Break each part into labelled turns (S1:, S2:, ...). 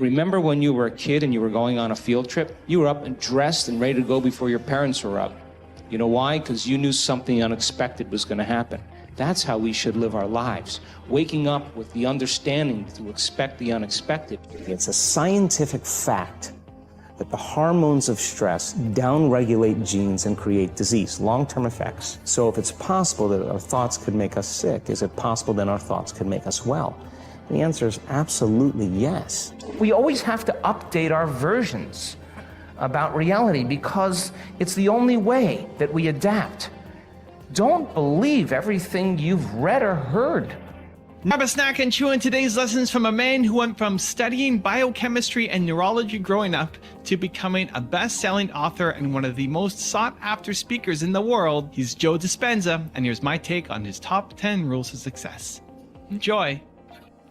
S1: Remember when you were a kid and you were going on a field trip? You were up and dressed and ready to go before your parents were up. You know why? Because you knew something unexpected was going to happen. That's how we should live our lives, waking up with the understanding to expect the unexpected.
S2: It's a scientific fact that the hormones of stress downregulate genes and create disease, long-term effects. So if it's possible that our thoughts could make us sick, is it possible that our thoughts could make us well? The answer is absolutely yes.
S3: We always have to update our versions about reality because it's the only way that we adapt. Don't believe everything you've read or heard.
S4: Grab a snack and chew on today's lessons from a man who went from studying biochemistry and neurology growing up to becoming a best-selling author and one of the most sought-after speakers in the world. He's Joe Dispenza, and here's my take on his top 10 rules of success. Enjoy.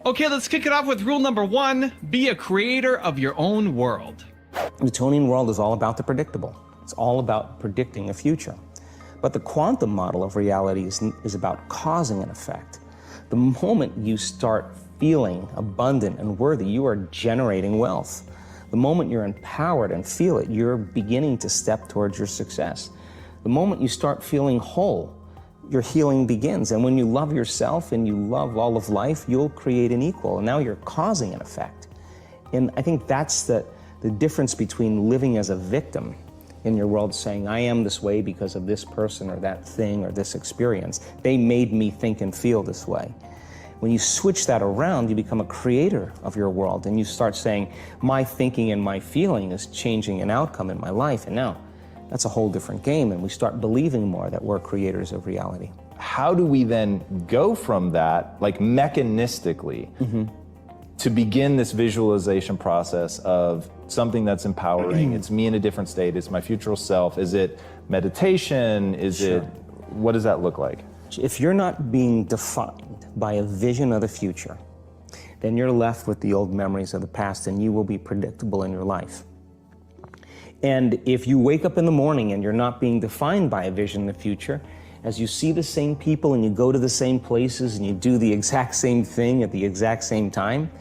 S4: Okay, let's kick it off with rule number 1, be a creator of your own world.
S2: The Newtonian world is all about the predictable. It's all about predicting the future. But the quantum model of reality is about causing an effect. The moment you start feeling abundant and worthy, you are generating wealth. The moment you're empowered and feel it, you're beginning to step towards your success. The moment you start feeling whole, your healing begins. And when you love yourself and you love all of life, you'll create an equal. And now you're causing an effect. And I think that's the difference between living as a victim in your world, saying, I am this way because of this person or that thing or this experience. They made me think and feel this way. When you switch that around, you become a creator of your world, and you start saying, my thinking and my feeling is changing an outcome in my life. And now that's a whole different game, and we start believing more that we're creators of reality.
S5: How do we then go from that, like mechanistically, to begin this visualization process of something that's empowering? It's me in a different state, it's my future self. Is it meditation? What does that look like?
S2: If you're not being defined by a vision of the future, then you're left with the old memories of the past, and you will be predictable in your life. And if you wake up in the morning and you're not being defined by a vision in the future, as you see the same people and you go to the same places and you do the exact same thing at the exact same time,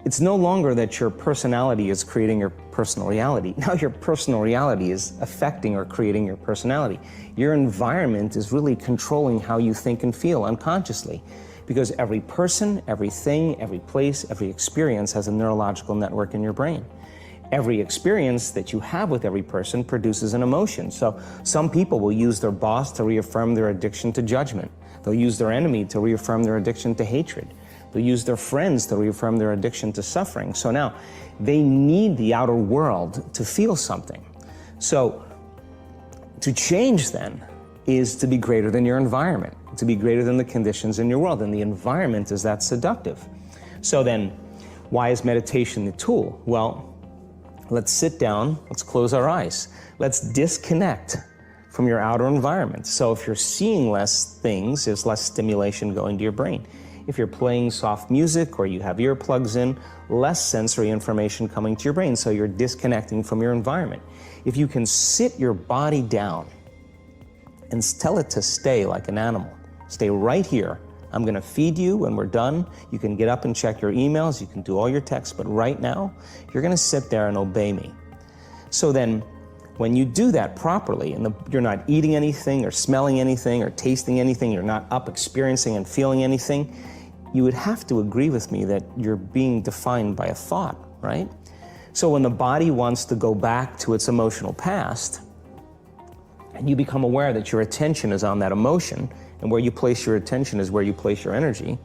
S2: it's no longer that your personality is creating your personal reality. Now your personal reality is affecting or creating your personality. Your environment is really controlling how you think and feel unconsciously, because every person, everything, every place, every experience has a neurological network in your brain. Every experience that you have with every person produces an emotion. So some people will use their boss to reaffirm their addiction to judgment. They'll use their enemy to reaffirm their addiction to hatred. They'll use their friends to reaffirm their addiction to suffering. So now they need the outer world to feel something. So to change then is to be greater than your environment, to be greater than the conditions in your world. And the environment is that seductive. So then why is meditation the tool? Well, let's sit down, let's close our eyes. Let's disconnect from your outer environment. So if you're seeing less things, there's less stimulation going to your brain. If you're playing soft music or you have earplugs in, less sensory information coming to your brain, so you're disconnecting from your environment. If you can sit your body down and tell it to stay like an animal, stay right here. I'm gonna feed you when we're done. You can get up and check your emails, you can do all your texts, but right now, you're gonna sit there and obey me. So then, when you do that properly, and you're not eating anything or smelling anything or tasting anything, you're not up experiencing and feeling anything, you would have to agree with me that you're being defined by a thought, right? So when the body wants to go back to its emotional past, and you become aware that your attention is on that emotion, and where you place your attention is where you place your energy,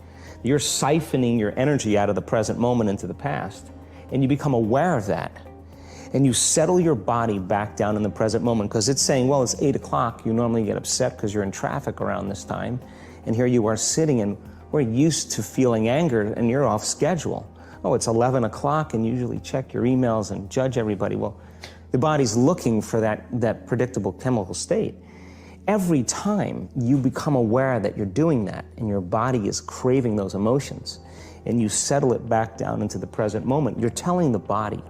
S2: you're siphoning your energy out of the present moment into the past, and you become aware of that. And you settle your body back down in the present moment, because it's saying, well, it's 8 o'clock. You normally get upset because you're in traffic around this time. And here you are sitting, and we're used to feeling anger, and you're off schedule. Oh, it's 11 o'clock, and you usually check your emails and judge everybody. Well, the body's looking for that predictable chemical state. Every time you become aware that you're doing that, and your body is craving those emotions, and you settle it back down into the present moment, you're telling the body,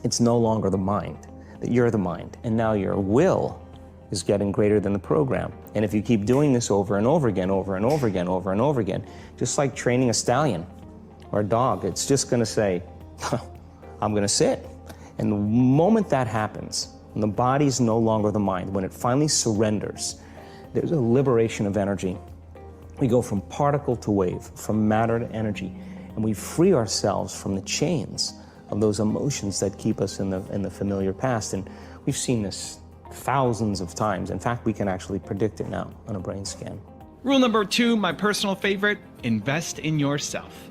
S2: it's no longer the mind, that you're the mind. And now your will is getting greater than the program. And if you keep doing this over and over again, over and over again, over and over again, just like training a stallion or a dog, it's just gonna say, I'm going to sit. And the moment that happens, when the body's no longer the mind, when it finally surrenders, there's a liberation of energy. We go from particle to wave, from matter to energy, and we free ourselves from the chains of those emotions that keep us in the familiar past. And we've seen this thousands of times. In fact, we can actually predict it now on a brain scan.
S4: Rule number 2, my personal favorite, invest in yourself.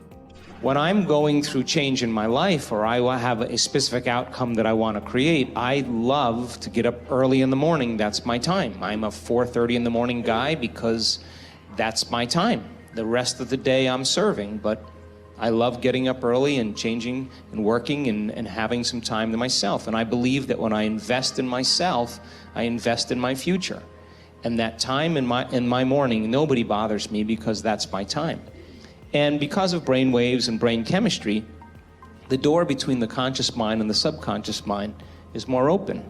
S1: When I'm going through change in my life, or I have a specific outcome that I want to create, I love to get up early in the morning. That's my time. I'm a 4:30 in the morning guy because that's my time. The rest of the day I'm serving, but I love getting up early and changing and working and having some time to myself. And I believe that when I invest in myself, I invest in my future. And that time in my morning, nobody bothers me because that's my time. And because of brain waves and brain chemistry, the door between the conscious mind and the subconscious mind is more open.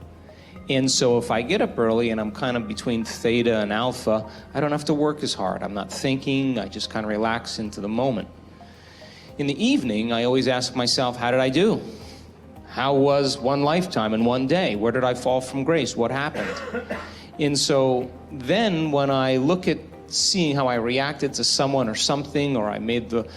S1: And so if I get up early and I'm kind of between theta and alpha, I don't have to work as hard. I'm not thinking, I just kind of relax into the moment. In the evening, I always ask myself, how did I do? How was one lifetime in one day? Where did I fall from grace? What happened? And so then when I look at seeing how I reacted to someone or something, or I made the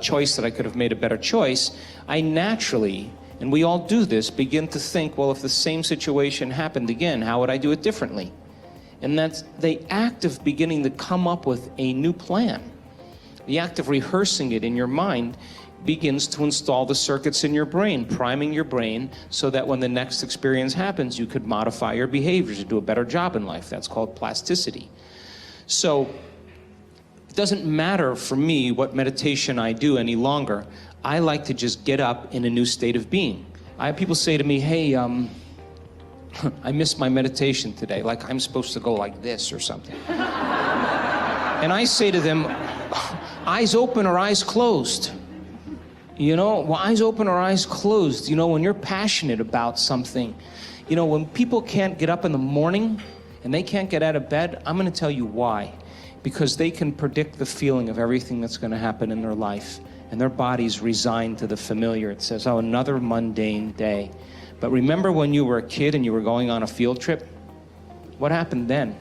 S1: choice that I could have made a better choice, I naturally, and we all do this, begin to think, well, if the same situation happened again, how would I do it differently? And that's the act of beginning to come up with a new plan. The act of rehearsing it in your mind begins to install the circuits in your brain, priming your brain so that when the next experience happens, you could modify your behaviors to do a better job in life. That's called plasticity. So it doesn't matter for me what meditation I do any longer. I like to just get up in a new state of being. I have people say to me, hey, I missed my meditation today, like I'm supposed to go like this or something. And I say to them, eyes open or eyes closed? You know, well, eyes open or eyes closed. You know, when you're passionate about something, you know, when people can't get up in the morning and they can't get out of bed, I'm going to tell you why. Because they can predict the feeling of everything that's going to happen in their life. And their body's resigned to the familiar. It says, oh, another mundane day. But remember when you were a kid and you were going on a field trip? What happened then?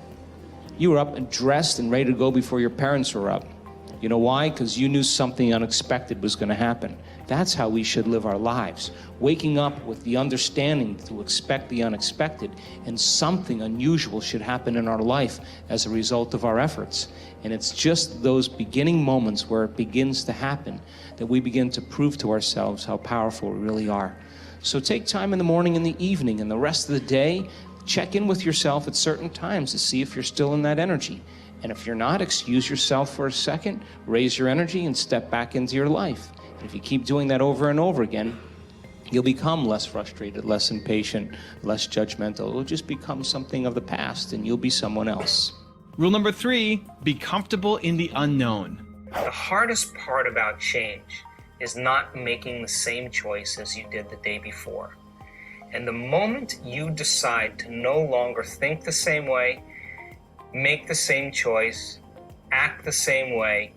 S1: You were up and dressed and ready to go before your parents were up. You know why? Because you knew something unexpected was going to happen. That's how we should live our lives. Waking up with the understanding to expect the unexpected, and something unusual should happen in our life as a result of our efforts. And it's just those beginning moments where it begins to happen that we begin to prove to ourselves how powerful we really are. So take time in the morning and the evening and the rest of the day. Check in with yourself at certain times to see if you're still in that energy. And if you're not, excuse yourself for a second, raise your energy, and step back into your life. And if you keep doing that over and over again, you'll become less frustrated, less impatient, less judgmental. It'll just become something of the past, and you'll be someone else.
S4: Rule number 3, be comfortable in the unknown.
S6: The hardest part about change is not making the same choice as you did the day before. And the moment you decide to no longer think the same way, make the same choice, act the same way,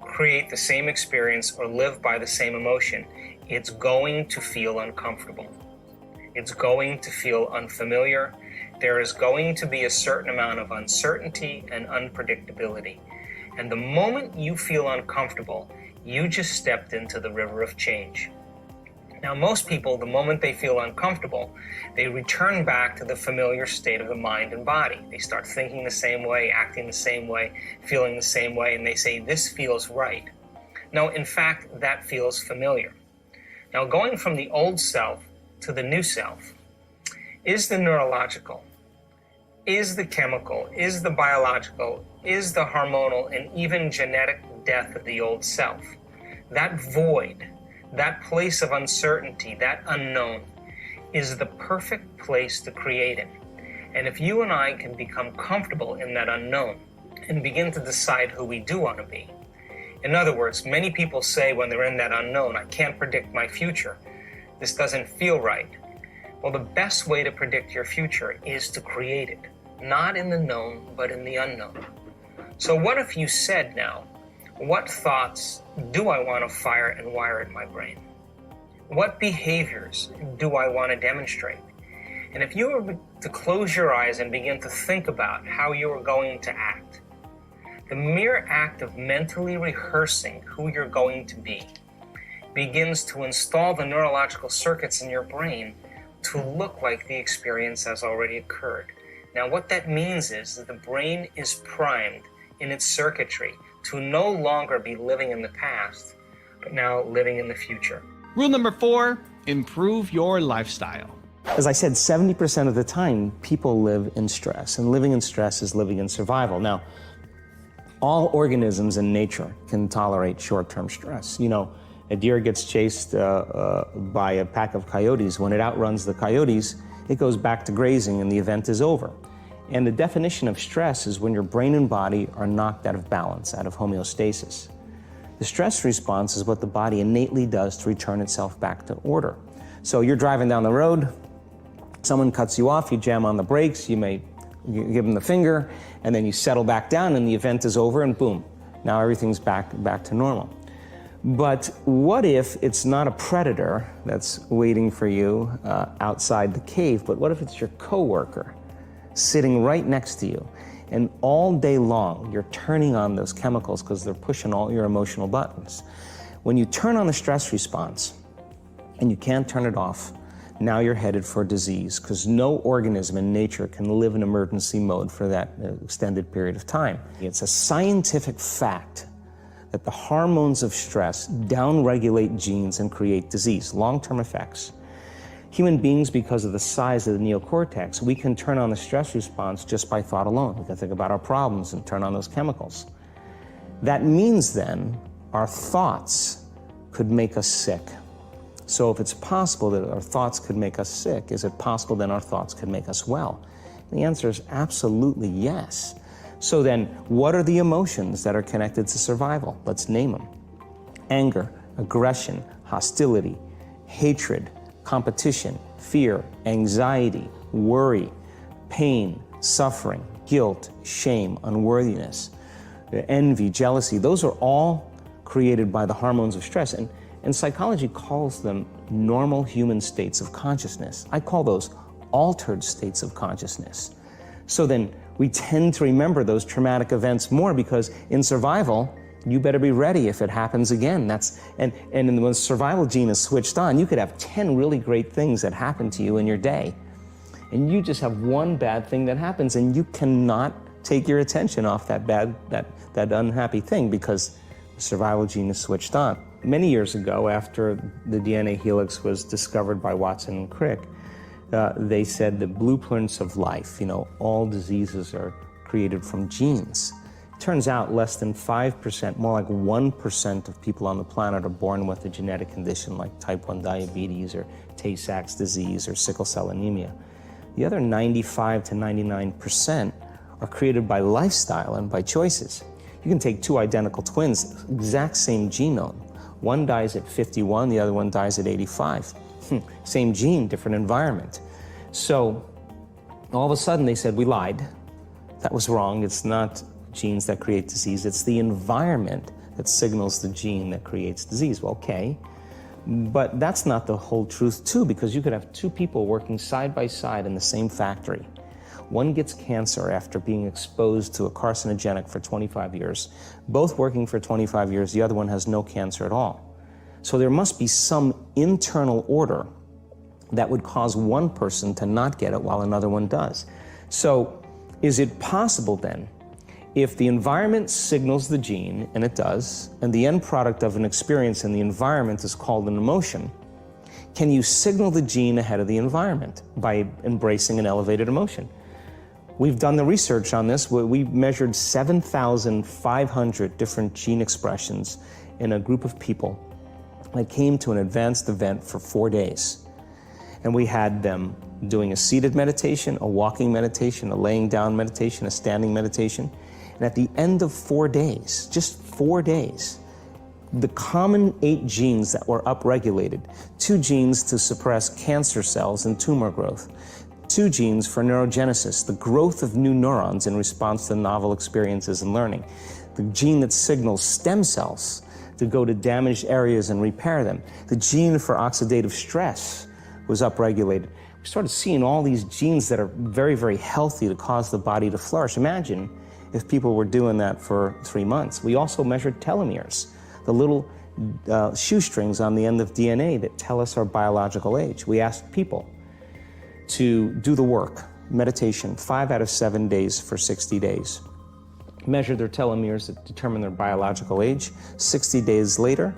S6: create the same experience, or live by the same emotion, it's going to feel uncomfortable. It's going to feel unfamiliar. There is going to be a certain amount of uncertainty and unpredictability. And the moment you feel uncomfortable, you just stepped into the river of change. Now, most people, the moment they feel uncomfortable, they return back to the familiar state of the mind and body. They start thinking the same way, acting the same way, feeling the same way, and they say, this feels right. No, in fact, that feels familiar. Now, going from the old self to the new self, is the neurological, is the chemical, is the biological, is the hormonal, and even genetic death of the old self. That void, that place of uncertainty, that unknown, is the perfect place to create it. And if you and I can become comfortable in that unknown and begin to decide who we do want to be. In other words, many people say when they're in that unknown, I can't predict my future. This doesn't feel right. Well, the best way to predict your future is to create it, not in the known, but in the unknown. So what if you said now, what thoughts do I want to fire and wire in my brain? What behaviors do I want to demonstrate? And if you were to close your eyes and begin to think about how you are going to act, the mere act of mentally rehearsing who you're going to be begins to install the neurological circuits in your brain to look like the experience has already occurred. Now, what that means is that the brain is primed in its circuitry to no longer be living in the past, but now living in the future.
S4: Rule number 4, improve your lifestyle.
S2: As I said, 70% of the time, people live in stress, and living in stress is living in survival. Now, all organisms in nature can tolerate short-term stress. You know, a deer gets chased by a pack of coyotes. When it outruns the coyotes, it goes back to grazing and the event is over. And the definition of stress is when your brain and body are knocked out of balance, out of homeostasis. The stress response is what the body innately does to return itself back to order. So you're driving down the road, someone cuts you off, you jam on the brakes, you give them the finger, and then you settle back down and the event is over and boom, now everything's back to normal. But what if it's not a predator that's waiting for you outside the cave, but what if it's your coworker sitting right next to you? And all day long, you're turning on those chemicals because they're pushing all your emotional buttons. When you turn on the stress response and you can't turn it off, now you're headed for disease because no organism in nature can live in emergency mode for that extended period of time. It's a scientific fact that the hormones of stress downregulate genes and create disease, long-term effects. Human beings, because of the size of the neocortex, we can turn on the stress response just by thought alone. We can think about our problems and turn on those chemicals. That means then our thoughts could make us sick. So if it's possible that our thoughts could make us sick, is it possible then our thoughts could make us well? And the answer is absolutely yes. So then, what are the emotions that are connected to survival? Let's name them. Anger, aggression, hostility, hatred, competition, fear, anxiety, worry, pain, suffering, guilt, shame, unworthiness, envy, jealousy. Those are all created by the hormones of stress. And psychology calls them normal human states of consciousness. I call those altered states of consciousness. So then we tend to remember those traumatic events more because in survival, you better be ready if it happens again. And when the survival gene is switched on, you could have 10 really great things that happen to you in your day. And you just have one bad thing that happens and you cannot take your attention off that unhappy thing because the survival gene is switched on. Many years ago, after the DNA helix was discovered by Watson and Crick, they said the blueprints of life, all diseases are created from genes. Turns out less than 5%, more like 1% of people on the planet are born with a genetic condition like type 1 diabetes or Tay-Sachs disease or sickle cell anemia. The other 95 to 99% are created by lifestyle and by choices. You can take two identical twins, exact same genome. One dies at 51, the other one dies at 85. Same gene, different environment. So all of a sudden they said, we lied. That was wrong. It's not genes that create disease. It's the environment that signals the gene that creates disease. Well, okay, but that's not the whole truth too, because you could have two people working side by side in the same factory. One gets cancer after being exposed to a carcinogenic for 25 years. Both working for 25 years, the other one has no cancer at all. So there must be some internal order that would cause one person to not get it while another one does. So is it possible then, if the environment signals the gene, and it does, and the end product of an experience in the environment is called an emotion, can you signal the gene ahead of the environment by embracing an elevated emotion? We've done the research on this. We measured 7,500 different gene expressions in a group of people that came to an advanced event for 4 days. And we had them doing a seated meditation, a walking meditation, a laying down meditation, a standing meditation. And at the end of 4 days, just 4 days, the common 8 genes that were upregulated, 2 genes to suppress cancer cells and tumor growth, 2 genes for neurogenesis, the growth of new neurons in response to novel experiences and learning, the gene that signals stem cells to go to damaged areas and repair them. The gene for oxidative stress was upregulated. We started seeing all these genes that are very, very healthy to cause the body to flourish. Imagine if people were doing that for 3 months. We also measured telomeres, the little shoestrings on the end of DNA that tell us our biological age. We asked people to do the work, meditation, 5 out of 7 days for 60 days. Measure their telomeres that determine their biological age. 60 days later,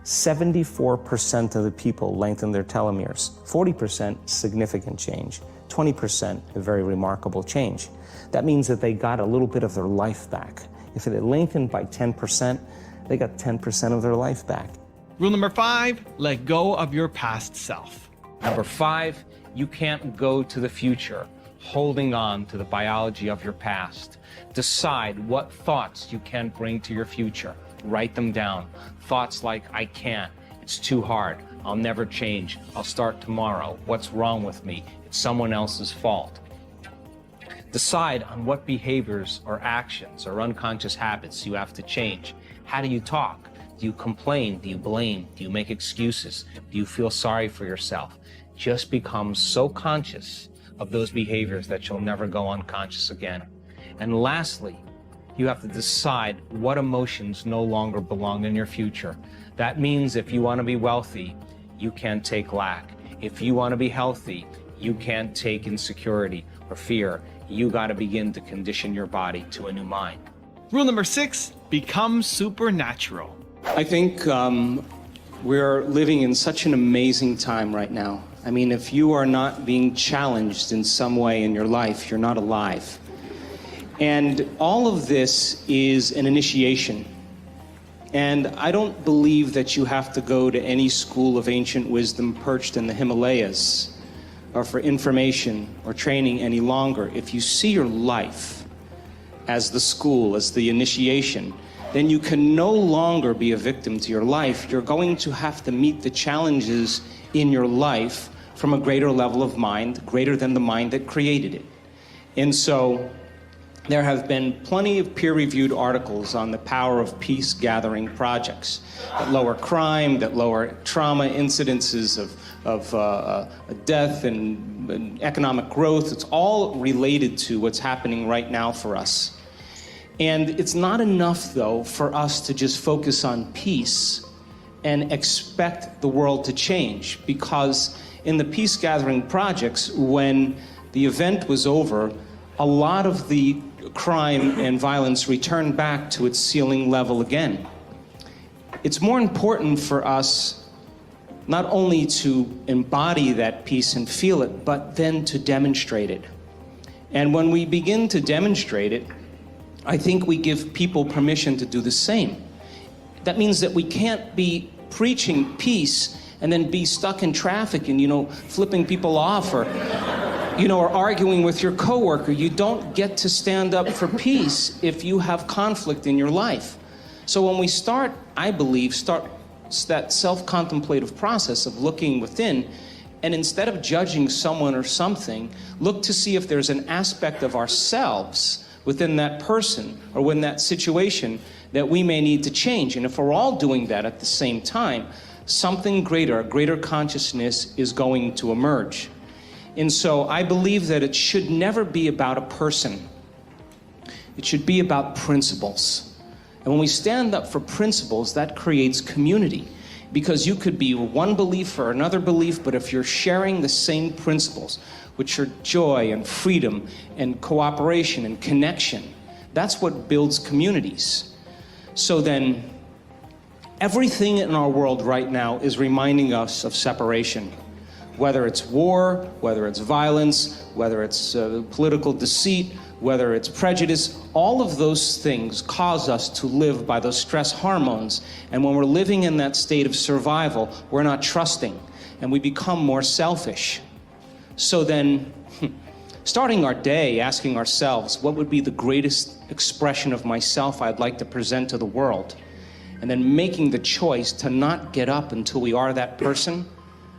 S2: 74% of the people lengthened their telomeres. 40% significant change. 20% a very remarkable change. That means that they got a little bit of their life back. If it had lengthened by 10%, they got 10% of their life back.
S4: Rule number 5, let go of your past self.
S1: Number 5, you can't go to the future holding on to the biology of your past. Decide what thoughts you can bring to your future. Write them down. Thoughts like, I can't, it's too hard, I'll never change, I'll start tomorrow, what's wrong with me, it's someone else's fault. Decide on what behaviors or actions or unconscious habits you have to change. How do you talk? Do you complain? Do you blame? Do you make excuses? Do you feel sorry for yourself? Just become so conscious of those behaviors that you'll never go unconscious again. And lastly, you have to decide what emotions no longer belong in your future. That means if you want to be wealthy, you can't take lack. If you want to be healthy, you can't take insecurity or fear. You got to begin to condition your body to a new mind.
S4: Rule number 6, become supernatural.
S1: I think we're living in such an amazing time right now. I mean, if you are not being challenged in some way in your life, you're not alive. And all of this is an initiation. And I don't believe that you have to go to any school of ancient wisdom perched in the Himalayas or for information or training any longer. If you see your life as the school, as the initiation, then you can no longer be a victim to your life. You're going to have to meet the challenges in your life from a greater level of mind, greater than the mind that created it. And so there have been plenty of peer-reviewed articles on the power of peace-gathering projects that lower crime, that lower trauma incidences of death and economic growth. It's all related to what's happening right now for us. And it's not enough, though, for us to just focus on peace and expect the world to change, because in the peace-gathering projects, when the event was over, a lot of the crime and violence returned back to its ceiling level again. It's more important for us not only to embody that peace and feel it, but then to demonstrate it. And when we begin to demonstrate it, I think we give people permission to do the same. That means that we can't be preaching peace and then be stuck in traffic and, flipping people off or arguing with your coworker. You don't get to stand up for peace if you have conflict in your life. So when we start that self-contemplative process of looking within, and instead of judging someone or something, look to see if there's an aspect of ourselves within that person or within that situation that we may need to change. And if we're all doing that at the same time, something greater, a greater consciousness is going to emerge. And so I believe that it should never be about a person. It should be about principles. And when we stand up for principles, that creates community. Because you could be one belief or another belief, but if you're sharing the same principles, which are joy and freedom and cooperation and connection, that's what builds communities. So then, everything in our world right now is reminding us of separation. Whether it's war, whether it's violence, whether it's political deceit, whether it's prejudice, all of those things cause us to live by those stress hormones. And when we're living in that state of survival, we're not trusting, and we become more selfish. So then, starting our day asking ourselves, what would be the greatest expression of myself I'd like to present to the world? And then making the choice to not get up until we are that person,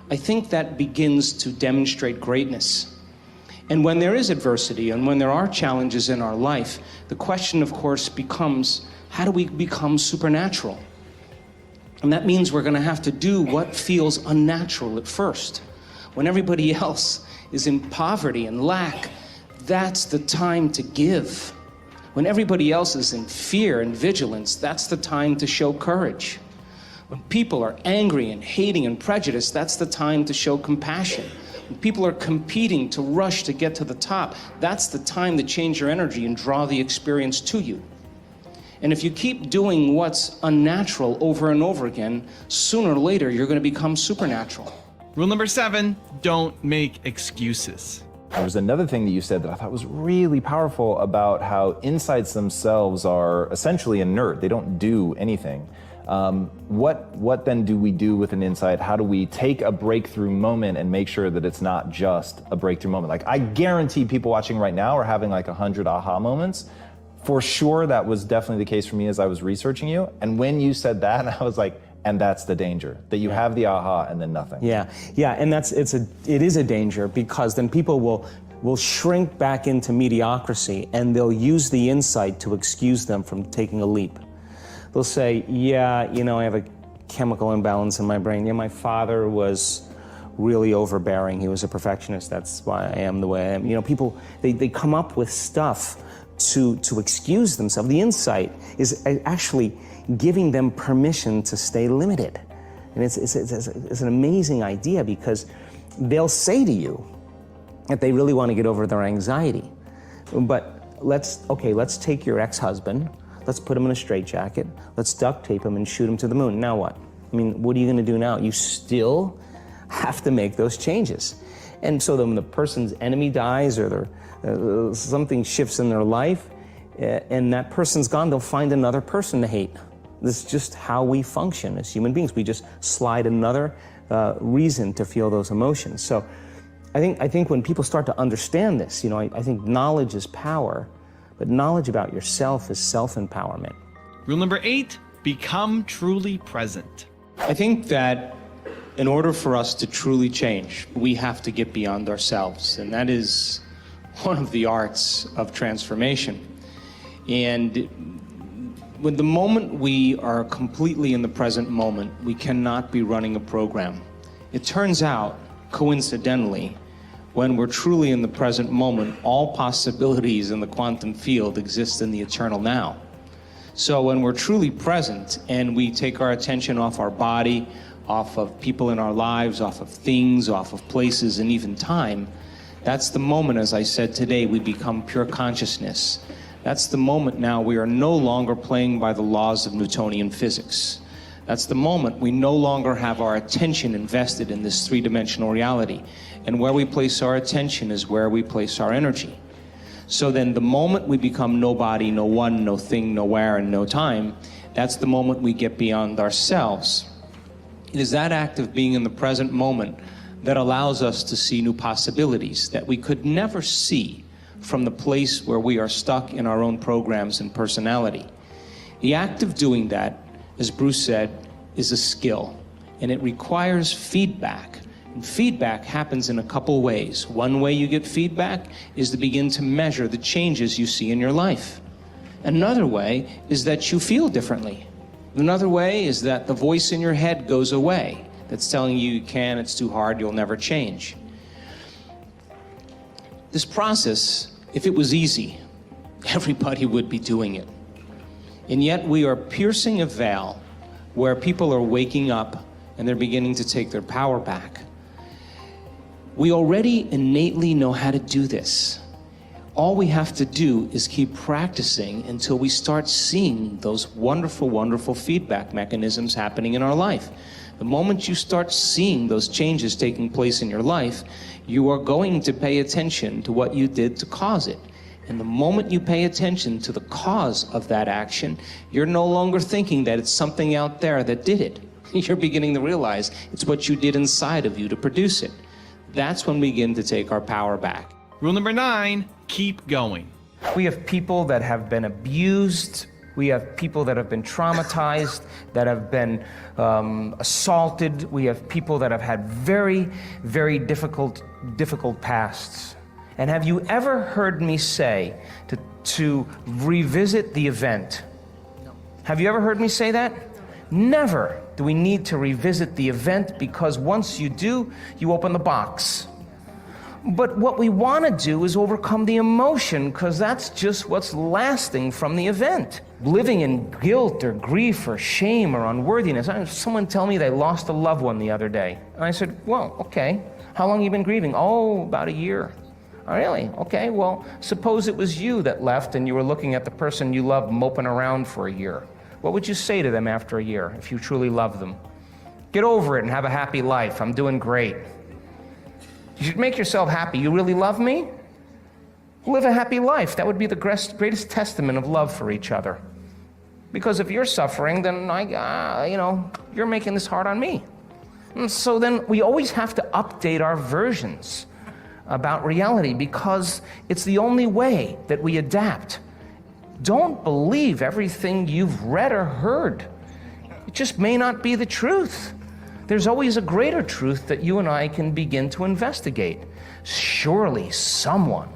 S1: I think that begins to demonstrate greatness. And when there is adversity and when there are challenges in our life, the question, of course, becomes, how do we become supernatural? And that means we're going to have to do what feels unnatural at first. When everybody else is in poverty and lack, that's the time to give. When everybody else is in fear and vigilance, that's the time to show courage. When people are angry and hating and prejudiced, that's the time to show compassion. When people are competing to rush to get to the top, that's the time to change your energy and draw the experience to you. And if you keep doing what's unnatural over and over again, sooner or later, you're going to become supernatural.
S4: Rule number 7, don't make excuses.
S5: There was another thing that you said that I thought was really powerful about how insights themselves are essentially inert. They don't do anything. What then do we do with an insight? How do we take a breakthrough moment and make sure that it's not just a breakthrough moment? Like, I guarantee people watching right now are having like 100 aha moments. For sure, that was definitely the case for me as I was researching you. And when you said that, I was like, and that's the danger, that you have the aha and then nothing.
S2: Yeah, and it is a danger, because then people will shrink back into mediocrity, and they'll use the insight to excuse them from taking a leap. They'll say, yeah, I have a chemical imbalance in my brain. Yeah, my father was really overbearing. He was a perfectionist. That's why I am the way I am. People, they come up with stuff to excuse themselves. The insight is actually giving them permission to stay limited. And it's an amazing idea, because they'll say to you that they really want to get over their anxiety. But let's take your ex-husband, let's put him in a straitjacket, let's duct tape him and shoot him to the moon. Now what? What are you going to do now? You still have to make those changes. And so then when the person's enemy dies, or something shifts in their life, and that person's gone, they'll find another person to hate. This is just how we function as human beings. We just slide another reason to feel those emotions. So I think when people start to understand this, I think knowledge is power, but knowledge about yourself is self-empowerment.
S4: Rule number 8, become truly present.
S1: I think that in order for us to truly change, we have to get beyond ourselves. And that is one of the arts of transformation. And with the moment we are completely in the present moment, we cannot be running a program. It turns out, coincidentally, when we're truly in the present moment, all possibilities in the quantum field exist in the eternal now. So when we're truly present and we take our attention off our body, off of people in our lives, off of things, off of places, and even time, that's the moment, as I said today, we become pure consciousness. That's the moment now we are no longer playing by the laws of Newtonian physics. That's the moment we no longer have our attention invested in this three-dimensional reality. And where we place our attention is where we place our energy. So then the moment we become nobody, no one, no thing, nowhere, and no time, that's the moment we get beyond ourselves. It is that act of being in the present moment that allows us to see new possibilities that we could never see from the place where we are stuck in our own programs and personality. The act of doing that, as Bruce said, is a skill, and it requires feedback. And feedback happens in a couple ways. One way you get feedback is to begin to measure the changes you see in your life. Another way is that you feel differently. Another way is that the voice in your head goes away that's telling you can, it's too hard, you'll never change. This process, if it was easy, everybody would be doing it. And yet we are piercing a veil where people are waking up and they're beginning to take their power back. We already innately know how to do this. All we have to do is keep practicing until we start seeing those wonderful, wonderful feedback mechanisms happening in our life. The moment you start seeing those changes taking place in your life, you are going to pay attention to what you did to cause it. And the moment you pay attention to the cause of that action, you're no longer thinking that it's something out there that did it. You're beginning to realize it's what you did inside of you to produce it. That's when we begin to take our power back.
S4: Rule number 9, keep going.
S3: We have people that have been abused. We have people that have been traumatized, that have been assaulted. We have people that have had very, very difficult pasts. And have you ever heard me say to revisit the event? No. Have you ever heard me say that? Never. do we need to revisit the event, because once you do, you open the box. But what we want to do is overcome the emotion, because that's just what's lasting from the event. Living in guilt or grief or shame or unworthiness. I had someone tell me they lost a loved one the other day. And I said, well, okay, how long have you been grieving? Oh, about a year. Oh, really? Okay, well, suppose it was you that left and you were looking at the person you loved moping around for a year. What would you say to them after a year if you truly loved them? Get over it and have a happy life. I'm doing great. You should make yourself happy. You really love me? Live a happy life. That would be the greatest testament of love for each other. Because if you're suffering, then you're making this hard on me. And so then we always have to update our versions about reality, because it's the only way that we adapt. Don't believe everything you've read or heard. It just may not be the truth. There's always a greater truth that you and I can begin to investigate. Surely someone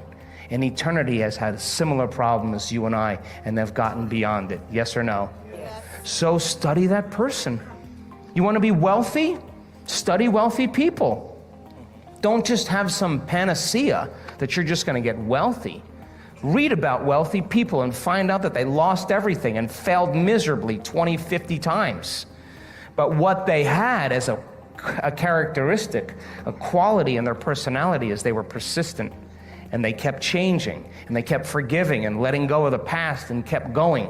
S3: in eternity has had a similar problem as you and I, and they've gotten beyond it. Yes or no? Yes. So study that person. You want to be wealthy? Study wealthy people. Don't just have some panacea that you're just going to get wealthy. Read about wealthy people and find out that they lost everything and failed miserably 20, 50 times. But what they had as a characteristic, a quality in their personality, is they were persistent, and they kept changing, and they kept forgiving and letting go of the past and kept going.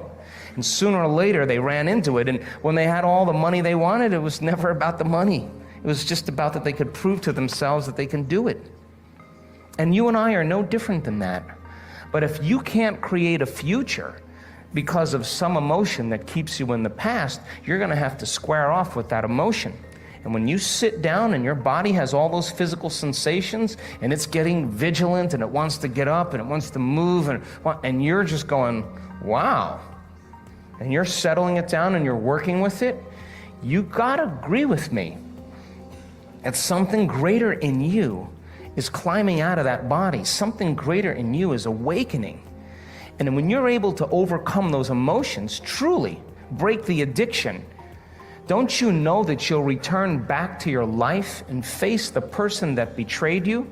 S3: And sooner or later they ran into it, and when they had all the money they wanted, it was never about the money. It was just about that they could prove to themselves that they can do it. And you and I are no different than that. But if you can't create a future because of some emotion that keeps you in the past, you're going to have to square off with that emotion. And when you sit down and your body has all those physical sensations and it's getting vigilant and it wants to get up and it wants to move and you're just going, wow, and you're settling it down and you're working with it, you got to agree with me that something greater in you is climbing out of that body. Something greater in you is awakening. And when you're able to overcome those emotions, truly break the addiction, don't you know that you'll return back to your life and face the person that betrayed you?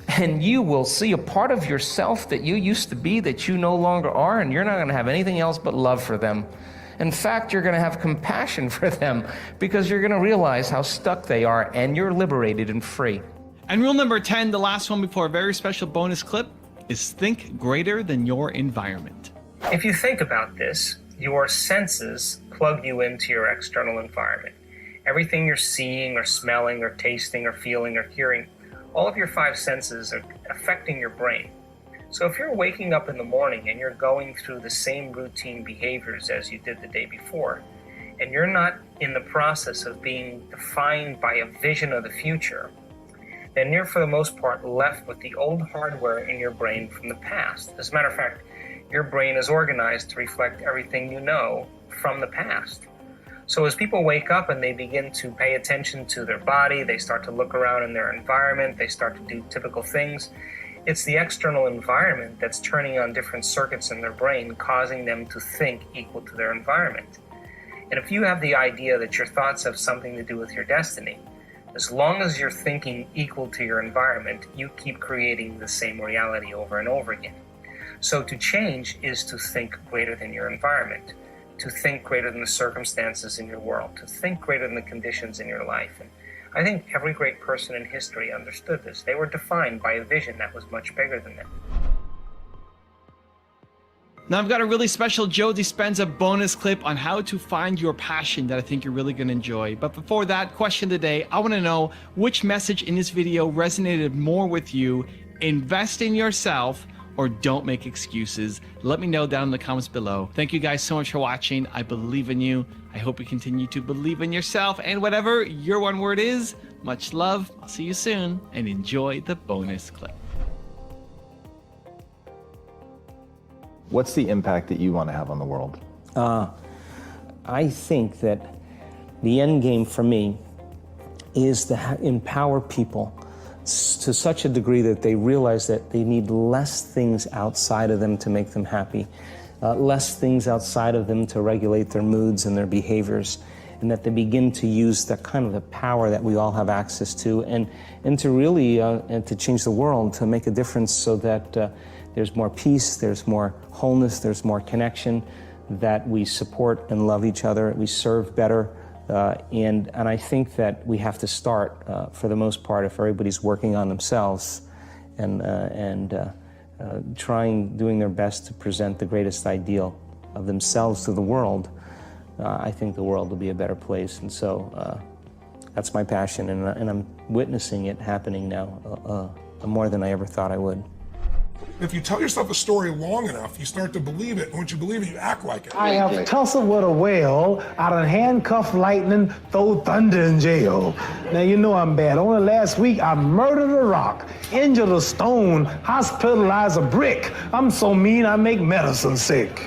S3: And you will see a part of yourself that you used to be that you no longer are, and you're not going to have anything else but love for them. In fact, you're going to have compassion for them because you're going to realize how stuck they are, and you're liberated and free.
S4: And rule number 10, the last one before a very special bonus clip, is think greater than your environment.
S6: If you think about this, your senses plug you into your external environment. Everything you're seeing or smelling or tasting or feeling or hearing, all of your 5 senses are affecting your brain. So if you're waking up in the morning and you're going through the same routine behaviors as you did the day before, and you're not in the process of being defined by a vision of the future, then you're for the most part left with the old hardware in your brain from the past. As a matter of fact, your brain is organized to reflect everything you know from the past. So as people wake up and they begin to pay attention to their body, they start to look around in their environment, they start to do typical things, it's the external environment that's turning on different circuits in their brain, causing them to think equal to their environment. And if you have the idea that your thoughts have something to do with your destiny, as long as you're thinking equal to your environment, you keep creating the same reality over and over again. So to change is to think greater than your environment, to think greater than the circumstances in your world, to think greater than the conditions in your life. And I think every great person in history understood this. They were defined by a vision that was much bigger than them.
S4: Now I've got a really special Joe Dispenza bonus clip on how to find your passion that I think you're really going to enjoy. But before that, question of the day, I want to know which message in this video resonated more with you. Invest in yourself or don't make excuses. Let me know down in the comments below. Thank you guys so much for watching. I believe in you. I hope you continue to believe in yourself, and whatever your one word is, much love. I'll see you soon, and enjoy the bonus clip.
S5: What's the impact that you want to have on the world?
S2: I think that the end game for me is to empower people to such a degree that they realize that they need less things outside of them to make them happy, less things outside of them to regulate their moods and their behaviors, and that they begin to use that kind of the power that we all have access to, and to really and to change the world, to make a difference so that there's more peace, there's more wholeness, there's more connection, that we support and love each other, we serve better. And I think that we have to start, for the most part, if everybody's working on themselves and doing their best to present the greatest ideal of themselves to the world, I think the world will be a better place. And so that's my passion, and I'm witnessing it happening now more than I ever thought I would.
S7: If you tell yourself a story long enough, you start to believe it. And once you believe it, you act like it.
S8: I have tussled with a whale, I done handcuffed lightning, throw thunder in jail. Now you know I'm bad. Only last week I murdered a rock, injured a stone, hospitalized a brick. I'm so mean I make medicine sick.